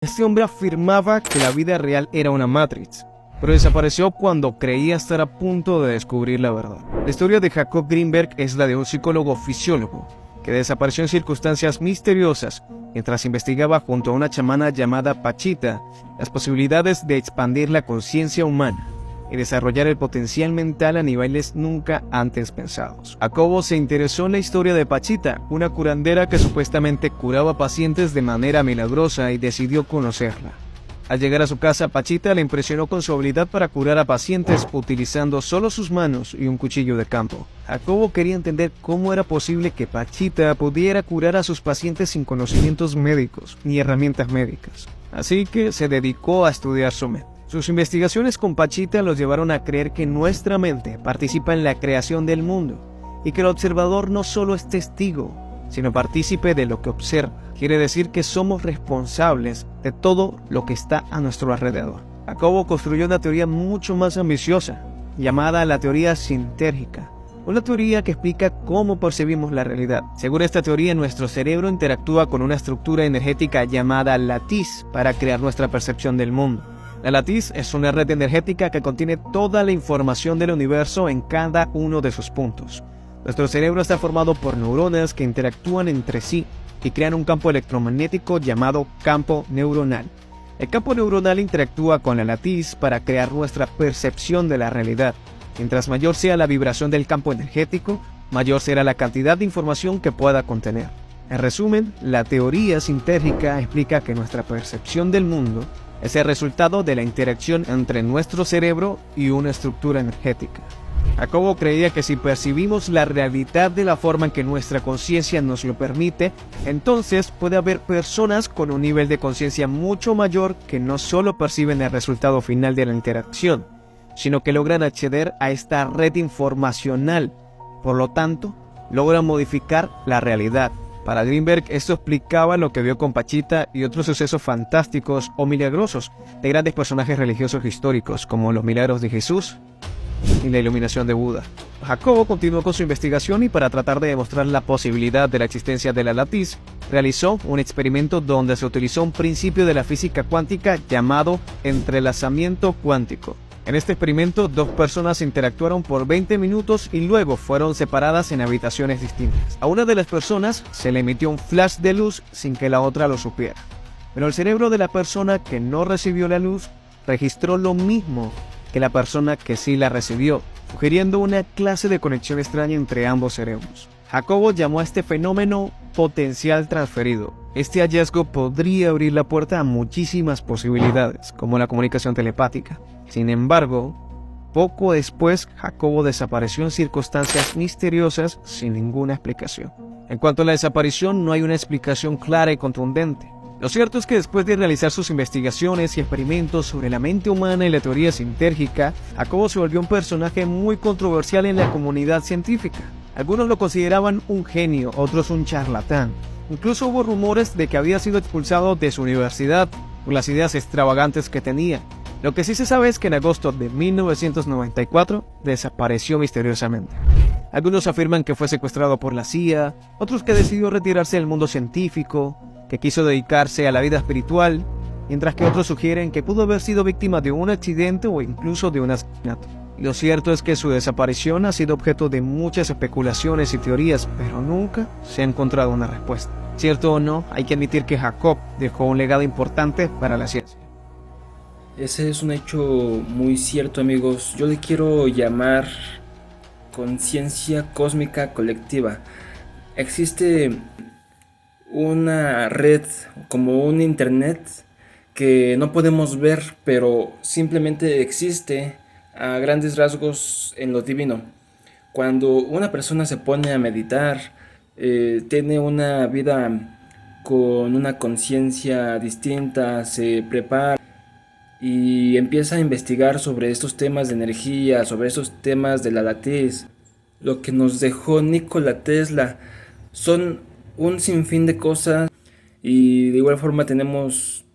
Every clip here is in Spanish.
Este hombre afirmaba que la vida real era una Matrix, pero desapareció cuando creía estar a punto de descubrir la verdad. La historia de Jacob Greenberg es la de un psicólogo fisiólogo que desapareció en circunstancias misteriosas mientras investigaba junto a una chamana llamada Pachita las posibilidades de expandir la conciencia humana y desarrollar el potencial mental a niveles nunca antes pensados. Jacobo se interesó en la historia de Pachita, una curandera que supuestamente curaba pacientes de manera milagrosa, y decidió conocerla. Al llegar a su casa, Pachita le impresionó con su habilidad para curar a pacientes utilizando solo sus manos y un cuchillo de campo. Jacobo quería entender cómo era posible que Pachita pudiera curar a sus pacientes sin conocimientos médicos ni herramientas médicas. Así que se dedicó a estudiar su mente. Sus investigaciones con Pachita los llevaron a creer que nuestra mente participa en la creación del mundo y que el observador no solo es testigo, sino partícipe de lo que observa. Quiere decir que somos responsables de todo lo que está a nuestro alrededor. Jacobo construyó una teoría mucho más ambiciosa, llamada la teoría sintérgica, una teoría que explica cómo percibimos la realidad. Según esta teoría, nuestro cerebro interactúa con una estructura energética llamada latiz para crear nuestra percepción del mundo. La latiz es una red energética que contiene toda la información del universo en cada uno de sus puntos. Nuestro cerebro está formado por neuronas que interactúan entre sí y crean un campo electromagnético llamado campo neuronal. El campo neuronal interactúa con la latiz para crear nuestra percepción de la realidad. Mientras mayor sea la vibración del campo energético, mayor será la cantidad de información que pueda contener. En resumen, la teoría sintérgica explica que nuestra percepción del mundo es el resultado de la interacción entre nuestro cerebro y una estructura energética. Jacobo creía que si percibimos la realidad de la forma en que nuestra conciencia nos lo permite, entonces puede haber personas con un nivel de conciencia mucho mayor que no solo perciben el resultado final de la interacción, sino que logran acceder a esta red informacional. Por lo tanto, logran modificar la realidad. Para Greenberg, esto explicaba lo que vio con Pachita y otros sucesos fantásticos o milagrosos de grandes personajes religiosos históricos, como los milagros de Jesús y la iluminación de Buda. Jacobo continuó con su investigación y, para tratar de demostrar la posibilidad de la existencia de la latiz, realizó un experimento donde se utilizó un principio de la física cuántica llamado entrelazamiento cuántico. En este experimento, dos personas interactuaron por 20 minutos y luego fueron separadas en habitaciones distintas. A una de las personas se le emitió un flash de luz sin que la otra lo supiera, pero el cerebro de la persona que no recibió la luz registró lo mismo que la persona que sí la recibió, sugiriendo una clase de conexión extraña entre ambos cerebros. Jacobo llamó a este fenómeno potencial transferido. Este hallazgo podría abrir la puerta a muchísimas posibilidades, como la comunicación telepática. Sin embargo, poco después, Jacobo desapareció en circunstancias misteriosas sin ninguna explicación. En cuanto a la desaparición, no hay una explicación clara y contundente. Lo cierto es que después de realizar sus investigaciones y experimentos sobre la mente humana y la teoría sintérgica, Jacobo se volvió un personaje muy controversial en la comunidad científica. Algunos lo consideraban un genio, otros un charlatán. Incluso hubo rumores de que había sido expulsado de su universidad por las ideas extravagantes que tenía. Lo que sí se sabe es que en agosto de 1994 desapareció misteriosamente. Algunos afirman que fue secuestrado por la CIA, otros que decidió retirarse del mundo científico, que quiso dedicarse a la vida espiritual, mientras que otros sugieren que pudo haber sido víctima de un accidente o incluso de un asesinato. Lo cierto es que su desaparición ha sido objeto de muchas especulaciones y teorías, pero nunca se ha encontrado una respuesta. Cierto o no, hay que admitir que Jacob dejó un legado importante para la ciencia. Ese es un hecho muy cierto, amigos. Yo le quiero llamar conciencia cósmica colectiva. Existe una red, como un internet, que no podemos ver, pero simplemente existe a grandes rasgos en lo divino. Cuando una persona se pone a meditar, tiene una vida con una conciencia distinta, se prepara y empieza a investigar sobre estos temas de energía, sobre estos temas de la latiz. Lo que nos dejó Nikola Tesla son un sinfín de cosas, y de igual forma tenemos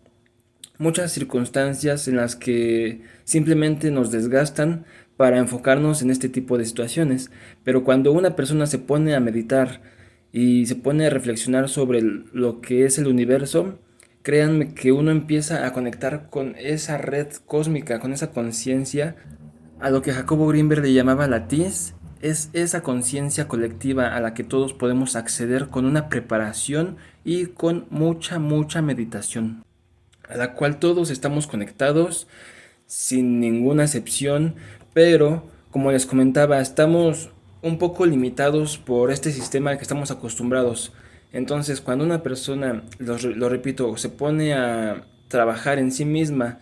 muchas circunstancias en las que simplemente nos desgastan para enfocarnos en este tipo de situaciones. Pero cuando una persona se pone a meditar y se pone a reflexionar sobre lo que es el universo, créanme que uno empieza a conectar con esa red cósmica, con esa conciencia, a lo que Jacobo Greenberg le llamaba la TIS, es esa conciencia colectiva a la que todos podemos acceder con una preparación y con mucha meditación, a la cual todos estamos conectados sin ninguna excepción, pero como les comentaba, estamos un poco limitados por este sistema al que estamos acostumbrados. Entonces, cuando una persona, lo repito, se pone a trabajar en sí misma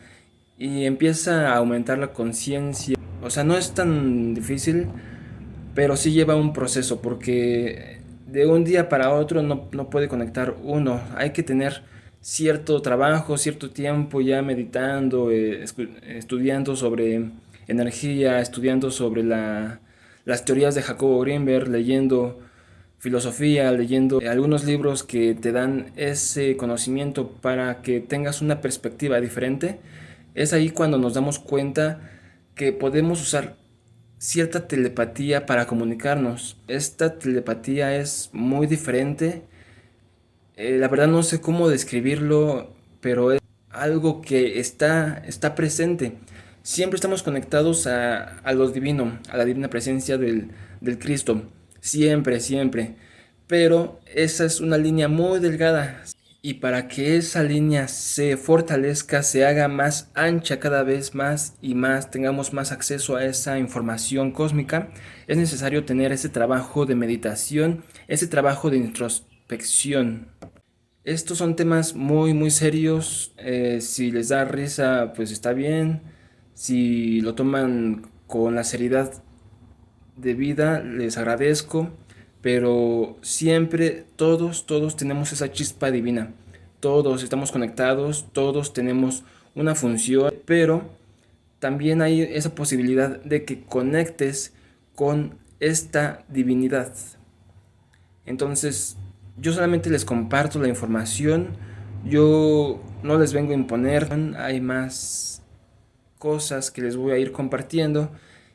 y empieza a aumentar la conciencia, o sea, no es tan difícil, pero sí lleva un proceso, porque de un día para otro no puede conectar uno. Hay que tener cierto trabajo, cierto tiempo ya meditando, estudiando sobre energía, estudiando sobre las teorías de Jacobo Greenberg, leyendo filosofía, leyendo algunos libros que te dan ese conocimiento para que tengas una perspectiva diferente. Es ahí cuando nos damos cuenta que podemos usar cierta telepatía para comunicarnos. Esta telepatía es muy diferente. La verdad no sé cómo describirlo, pero es algo que está presente. Siempre estamos conectados a lo divino, a la divina presencia del Cristo. Siempre, siempre. Pero esa es una línea muy delgada. Y para que esa línea se fortalezca, se haga más ancha cada vez más y más, tengamos más acceso a esa información cósmica, es necesario tener ese trabajo de meditación, ese trabajo de introspección. Estos son temas muy serios. Si les da risa, pues está bien. Si lo toman con la seriedad de vida, les agradezco, pero siempre todos tenemos esa chispa divina, todos estamos conectados, todos tenemos una función, pero también hay esa posibilidad de que conectes con esta divinidad. Entonces, yo solamente les comparto la información, yo no les vengo a imponer, hay más cosas que les voy a ir compartiendo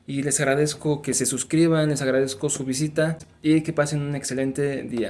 y les agradezco que se suscriban, les agradezco su visita y que pasen un excelente día.